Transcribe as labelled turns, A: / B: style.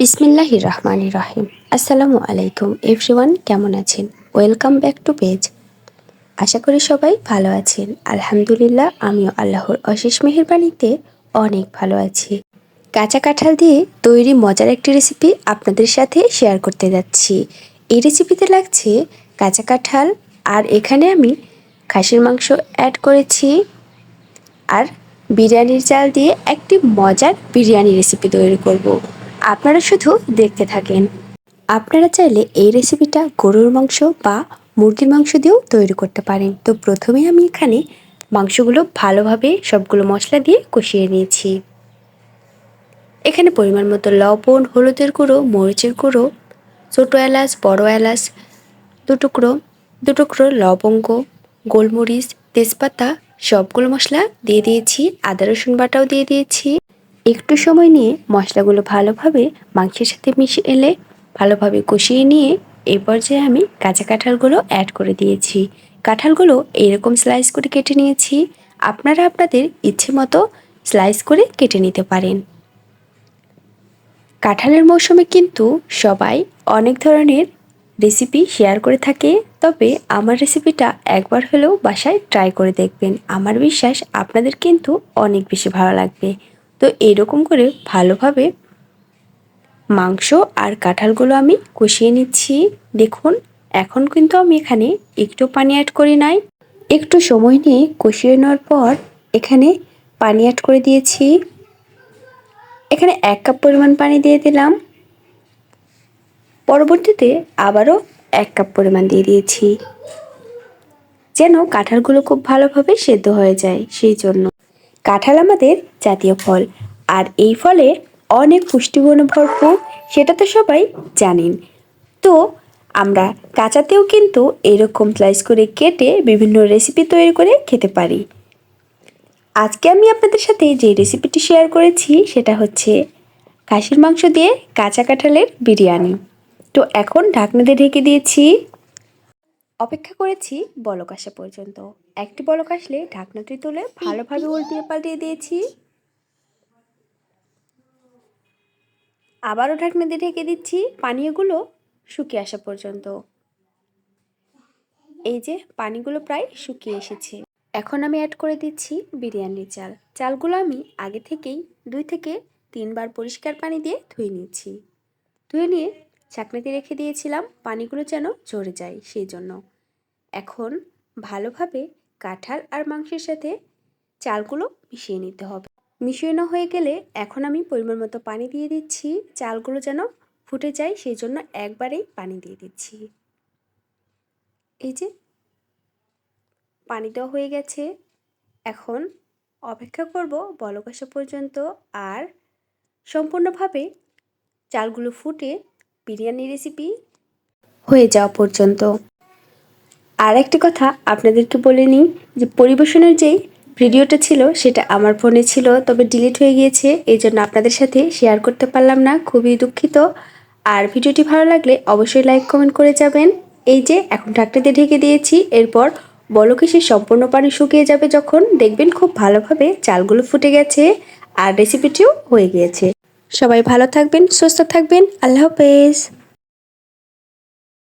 A: বিসমিল্লাহির রহমানির রহিম। আসসালামু আলাইকুম এভরিওয়ান, কেমন আছেন? Welcome back to page. আশা করি সবাই ভালো আছেন। আলহামদুলিল্লাহ, আমিও আল্লাহর অশেষ মেহেরবানিতে অনেক ভালো আছি। কাঁচা কাঁঠাল দিয়ে তৈরি মজার একটি রেসিপি আপনাদের সাথে শেয়ার করতে যাচ্ছি। এই রেসিপিতে লাগছে কাঁচা কাঁঠাল, আর এখানে আমি খাসির মাংস অ্যাড করেছি, আর বিরিয়ানির চাল দিয়ে একটি মজার বিরিয়ানি রেসিপি তৈরি করব। আপনারা শুধু দেখতে থাকেন। আপনারা চাইলে এই রেসিপিটা গরুর মাংস বা মুরগির মাংস দিয়েও তৈরি করতে পারেন। তো প্রথমে আমি এখানে মাংসগুলো ভালোভাবে সবগুলো মশলা দিয়ে কষিয়ে নিয়েছি। এখানে পরিমাণ মতো লবণ, হলুদের গুঁড়ো, মরিচের গুঁড়ো, ছোটো এলাচ, বড় এলাচ দু টুকরো লবঙ্গ, গোলমরিচ, তেজপাতা সবগুলো মশলা দিয়ে দিয়েছি। আদা রসুন বাটাও দিয়ে দিয়েছি। একটু সময় নিয়ে মশলাগুলো ভালোভাবে মাংসের সাথে মিশিয়ে ভালোভাবে কষিয়ে নিয়ে এই পর্যায়ে আমি কাঁচা কাঁঠালগুলো অ্যাড করে দিয়েছি। কাঁঠালগুলো এইরকম স্লাইস করে কেটে নিয়েছি। আপনারা আপনাদের ইচ্ছে মতো স্লাইস করে কেটে নিতে পারেন। কাঁঠালের মৌসুমে কিন্তু সবাই অনেক ধরনের রেসিপি শেয়ার করে থাকে, তবে আমার রেসিপিটা একবার হলেও বাসায় ট্রাই করে দেখবেন। আমার বিশ্বাস আপনাদের কিন্তু অনেক বেশি ভালো লাগবে। তো এরকম করে ভালোভাবে মাংস আর কাঁঠালগুলো আমি কষিয়ে নিচ্ছি। দেখুন, এখন কিন্তু আমি এখানে একটু পানি অ্যাড করি নাই। একটু সময় নিয়ে কষিয়ে নেওয়ার পর এখানে পানি অ্যাড করে দিয়েছি। এখানে 1 কাপ পরিমাণ পানি দিয়ে দিলাম। পরবর্তীতে আবারও 1 কাপ পরিমাণ দিয়ে দিয়েছি, যেন কাঁঠালগুলো খুব ভালোভাবে সেদ্ধ হয়ে যায়। সেই জন্য কাঁঠাল আমাদের জাতীয় ফল, আর এই ফলে অনেক পুষ্টিগুণে ভরপুর, সেটা তো সবাই জানেন। তো আমরা কাঁচাতেও কিন্তু এরকম স্লাইস করে কেটে বিভিন্ন রেসিপি তৈরি করে খেতে পারি। আজকে আমি আপনাদের সাথে যে রেসিপিটি শেয়ার করেছি সেটা হচ্ছে খাসির মাংস দিয়ে কাঁচা কাঁঠালের বিরিয়ানি। তো এখন ঢাকনা দিয়ে ঢেকে দিয়েছি। অপেক্ষা করেছি বলক আসা পর্যন্ত। একটি বলক আসলে ঢাকনাটি তুলে ভালোভাবে উল্টিয়ে পাল্টিয়ে দিয়েছি। আবারও ঢাকনা দিয়ে ঢেকে দিচ্ছি পানীয়গুলো শুকিয়ে আসা পর্যন্ত। এই যে পানিগুলো প্রায় শুকিয়ে এসেছে। এখন আমি অ্যাড করে দিচ্ছি বিরিয়ানির চাল। চালগুলো আমি আগে থেকেই 2 থেকে 3 বার পরিষ্কার পানি দিয়ে ধুয়ে নিয়েছি। ধুয়ে নিয়ে ছাঁকনিতে রেখে দিয়েছিলাম পানিগুলো যেন ঝরে যায়, সেই জন্য। এখন ভালোভাবে কাঁঠাল আর মাংসের সাথে চালগুলো মিশিয়ে নিতে হবে। মিশিয়ে না হয়ে গেলে এখন আমি পরিমাণ মতো পানি দিয়ে দিচ্ছি। চালগুলো যেন ফুটে যায়, সেই জন্য একবারেই পানি দিয়ে দিচ্ছি। এই যে পানি দেওয়া হয়ে গেছে। এখন অপেক্ষা করব বলক আসা পর্যন্ত, আর সম্পূর্ণভাবে চালগুলো ফুটে বিরিয়ানি রেসিপি হয়ে যাওয়া পর্যন্ত। আর একটি কথা আপনাদেরকে বলে নিই যে পরিবেশনের যেই ভিডিওটা ছিল সেটা আমার ফোনে ছিল, তবে ডিলিট হয়ে গিয়েছে, এই জন্য আপনাদের সাথে শেয়ার করতে পারলাম না, খুবই দুঃখিত। আর ভিডিওটি ভালো লাগলে অবশ্যই লাইক কমেন্ট করে যাবেন। এই যে এখন ঢাকনা দিয়ে ঢেকে দিয়েছি। এরপর বলক এসে সম্পূর্ণ পানি শুকিয়ে যাবে, যখন দেখবেন খুব ভালোভাবে চালগুলো ফুটে গেছে আর রেসিপিটিও হয়ে গিয়েছে। সবাই ভালো থাকবেন, সুস্থ থাকবেন। আল্লাহ হাফেজ।